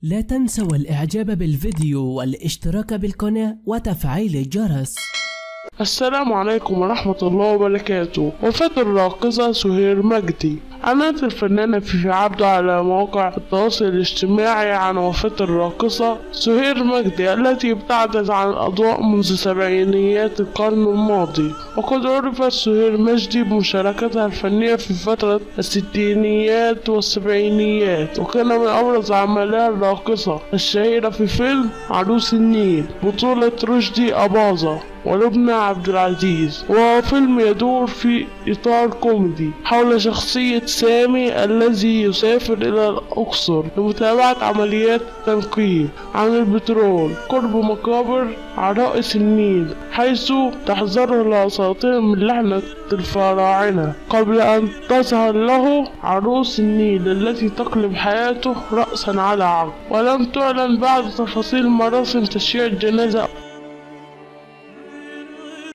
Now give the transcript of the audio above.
لا تنسوا الإعجاب بالفيديو والاشتراك بالقناة وتفعيل الجرس. السلام عليكم ورحمة الله وبركاته. وفاة الراقصة سهير مجدي. أعلنت الفنانة فيفي عبده على مواقع التواصل الاجتماعي عن وفاة الراقصة سهير مجدي التي ابتعدت عن الأضواء منذ سبعينيات القرن الماضي. وقد عرفت سهير مجدي بمشاركتها الفنية في فترة الستينيات والسبعينيات، وكان من أبرز أعمالها الراقصة الشهيرة في فيلم عروس النيل بطولة رشدي أباظة ولبنى عبد العزيز، وهو فيلم يدور في إطار كوميدي حول شخصية سامي الذي يسافر إلى الأقصر لمتابعة عمليات تنقيب عن البترول قرب مقابر عرائس النيل، حيث تحذره الأساطير من لعنة الفراعنة قبل أن تظهر له عروس النيل التي تقلب حياته رأسا على عقب. ولم تعلن بعد تفاصيل مراسم تشييع الجنازة